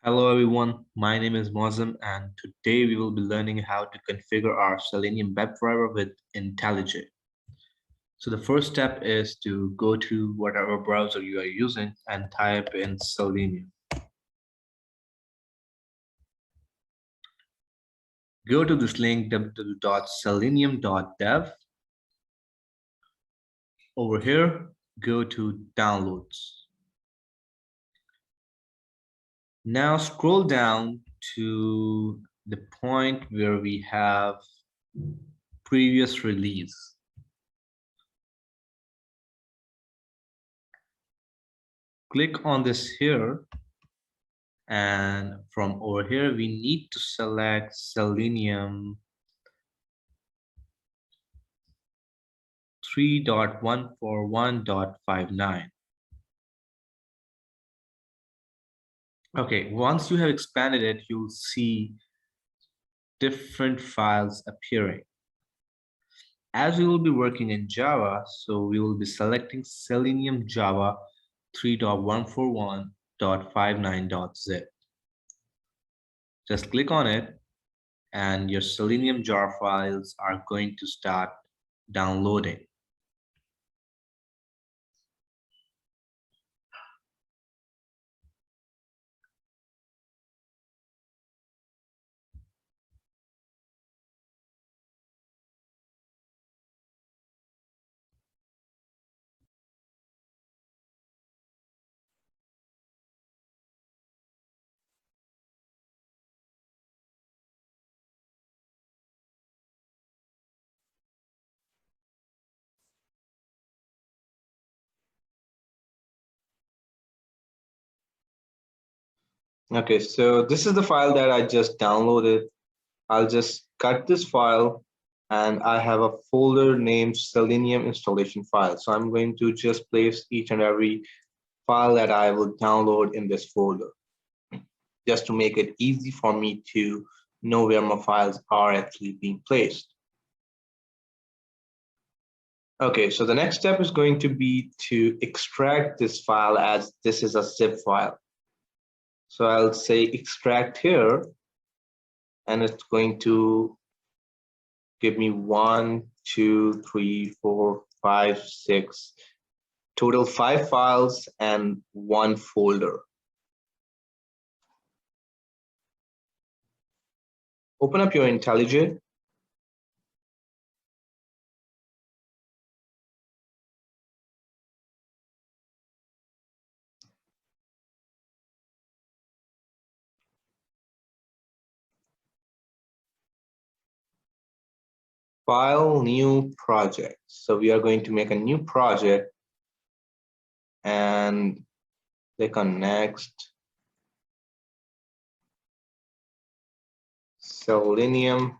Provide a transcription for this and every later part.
Hello everyone, my name is Mozam and today we will be learning how to configure our Selenium WebDriver with IntelliJ. So the first step is to go to whatever browser you are using and type in Selenium. Go to this link www.selenium.dev. Over here, go to Downloads. Now scroll down to the point where we have previous release. Click on this here, and from over here we need to select Selenium 3.141.59. Okay, once you have expanded it, you'll see different files appearing. As we will be working in Java, so we will be selecting Selenium Java 3.141.59.zip. Just click on it and your Selenium jar files are going to start downloading. Okay, so this is the file that I just downloaded. I'll just cut this file and I have a folder named Selenium installation file. So I'm going to just place each and every file that I will download in this folder, just to make it easy for me to know where my files are actually being placed. Okay, so the next step is going to be to extract this file as this is a zip file. So I'll say extract here, and it's going to give me 1, 2, 3, 4, 5, 6, total 5 files and 1 folder. Open up your IntelliJ. File, new project. So we are going to make a new project and click on next. Selenium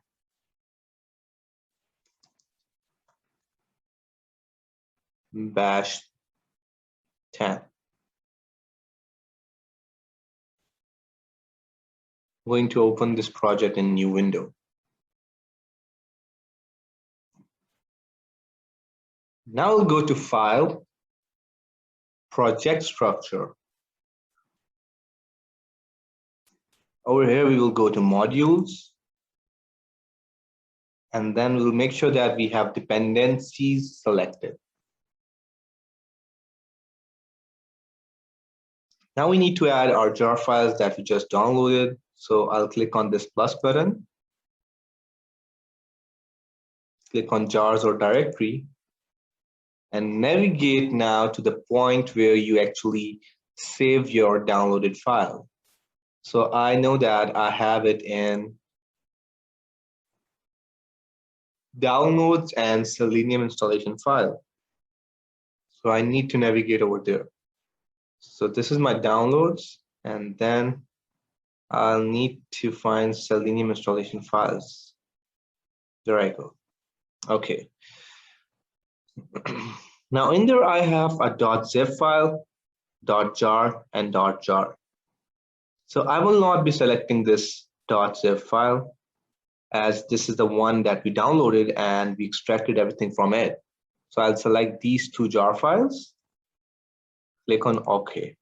bash 10. I'm going to open this project in a new window. Now we'll go to File, Project Structure. Over here, we will go to Modules, and then we'll make sure that we have dependencies selected. Now we need to add our jar files that we just downloaded. So I'll click on this plus button, click on jars or directory, and navigate now to the point where you actually save your downloaded file. So I know that I have it in downloads and Selenium installation file. So I need to navigate over there. So this is my downloads, and then I'll need to find Selenium installation files. There I go. Okay. Now in there I have a .zip file, .jar, and .jar. So I will not be selecting this .zip file, as this is the one that we downloaded and we extracted everything from it. So I'll select these 2 jar files, click on OK.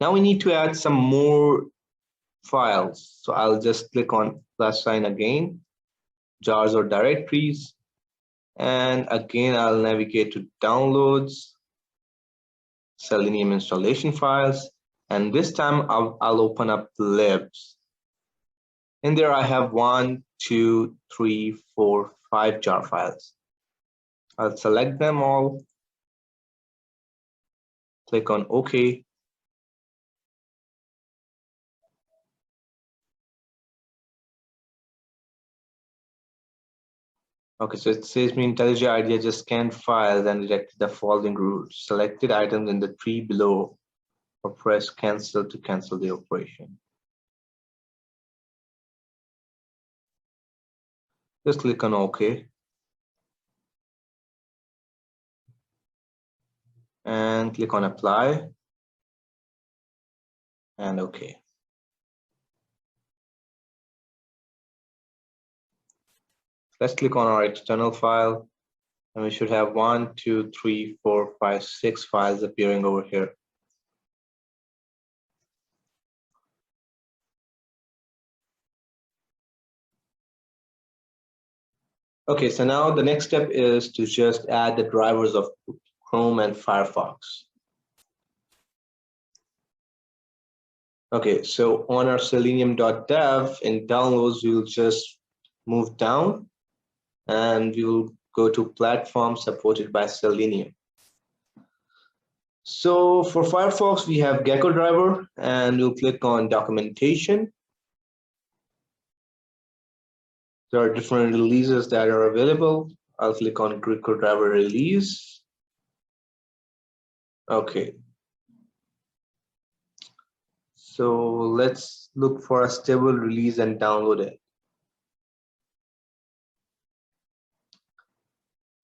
Now we need to add some more files. So I'll just click on plus sign again, jars or directories. And again, I'll navigate to downloads, Selenium installation files. And this time I'll open up libs. In there, I have 1, 2, 3, 4, 5 jar files. I'll select them all, click on OK. Okay, so it says me IntelliJ IDEA just scanned files and detected the following rules. Selected items in the tree below, or press cancel to cancel the operation. Just click on OK. And click on apply and OK. Let's click on our external file and we should have 1, 2, 3, 4, 5, 6 files appearing over here. Okay, so now the next step is to just add the drivers of Chrome and Firefox. Okay, so on our selenium.dev in downloads, we'll just move down and we will go to platform supported by Selenium. So for Firefox, we have Gecko driver and we'll click on documentation. There are different releases that are available. I'll click on Gecko driver release. Okay. So let's look for a stable release and download it.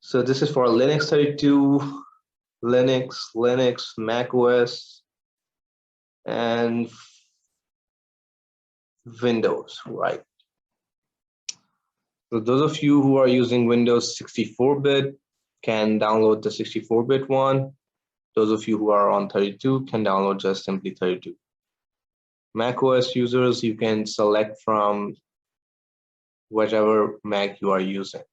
So this is for Linux 32, Linux, Mac OS, and Windows, right? So those of you who are using Windows 64-bit can download the 64-bit one. Those of you who are on 32 can download just simply 32. Mac OS users, you can select from whichever Mac you are using.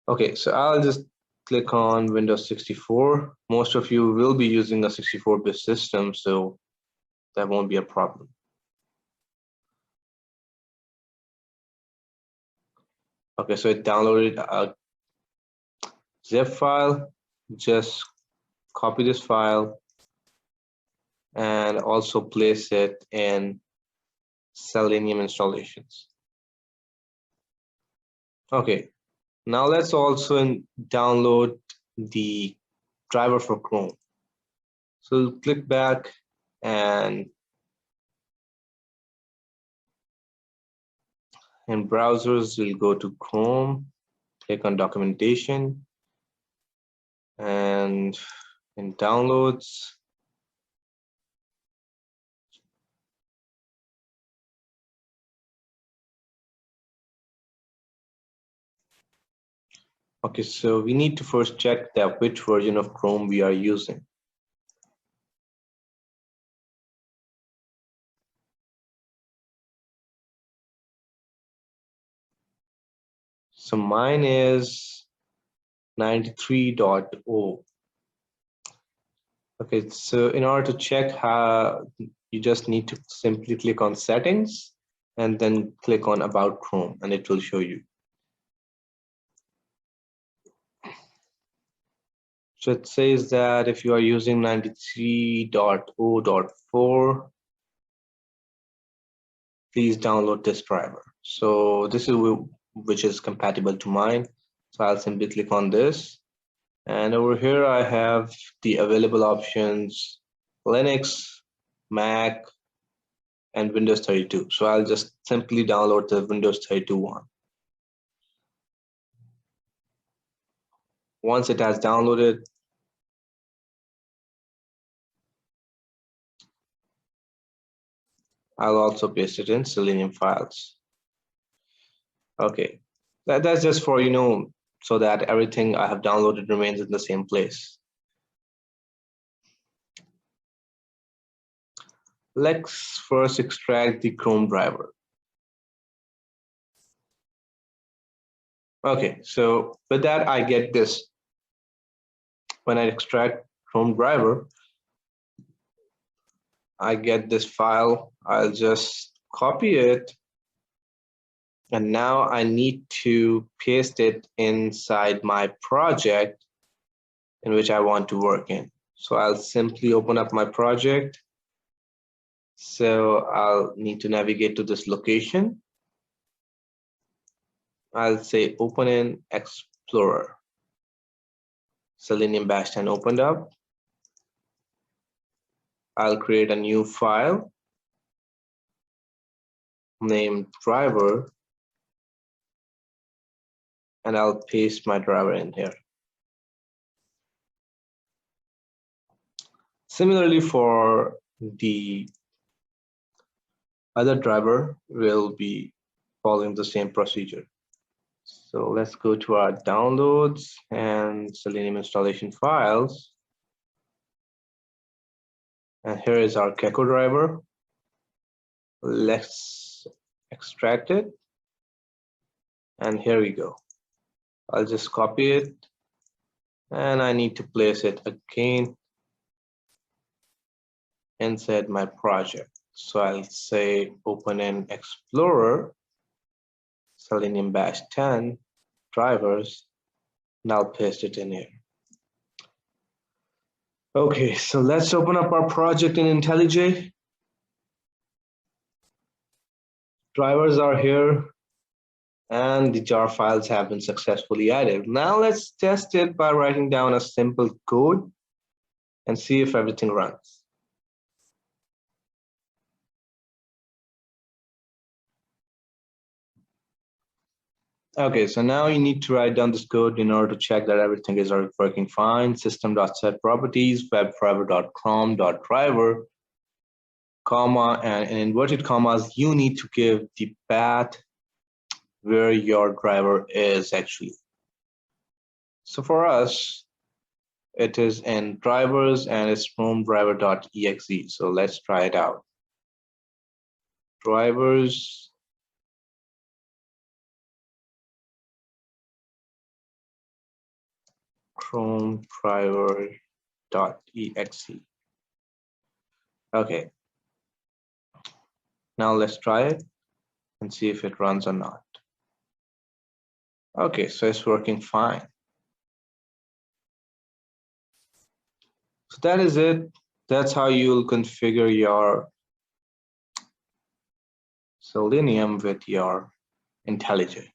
Okay, so I'll just click on Windows 64. Most of you will be using a 64-bit system, so that won't be a problem. Okay, so it downloaded a zip file. Just copy this file and also place it in Selenium installations. Okay, now let's also download the driver for Chrome. So click back and in browsers, we'll go to Chrome, click on documentation, and in downloads, okay, so we need to first check that which version of Chrome we are using. So mine is 93.0. Okay, so in order to check how, you just need to simply click on settings and then click on about Chrome and it will show you. So it says that if you are using 93.0.4, please download this driver. So this is which is compatible to mine. So I'll simply click on this. And over here, I have the available options, Linux, Mac, and Windows 32. So I'll just simply download the Windows 32 one. Once it has downloaded, I'll also paste it in Selenium files. Okay, that's just for, so that everything I have downloaded remains in the same place. Let's first extract the Chrome driver. Okay, so with that, I get this. When I extract Chrome driver, I get this file. I'll just copy it. And now I need to paste it inside my project in which I want to work in. So I'll simply open up my project. So I'll need to navigate to this location. I'll say open in Explorer. Selenium Bash 10 opened up. I'll create a new file named driver, and I'll paste my driver in here. Similarly, for the other driver, we'll be following the same procedure. So let's go to our downloads and Selenium installation files. And here is our Gecko driver. Let's extract it. And here we go. I'll just copy it. And I need to place it again inside my project. So I'll say open in Explorer, Selenium Bash 10 drivers, and I'll paste it in here. Okay, so let's open up our project in IntelliJ. Drivers are here, and the jar files have been successfully added. Now let's test it by writing down a simple code and see if everything runs. Okay, so now you need to write down this code in order to check that everything is working fine. System.setProperties, webdriver.chrome.driver, comma, and in inverted commas, you need to give the path where your driver is actually. So for us, it is in drivers and it's from driver.exe. So let's try it out. Drivers. Chrome driver.exe. Okay. Now let's try it and see if it runs or not. Okay, so it's working fine. So that is it. That's how you'll configure your Selenium with your IntelliJ.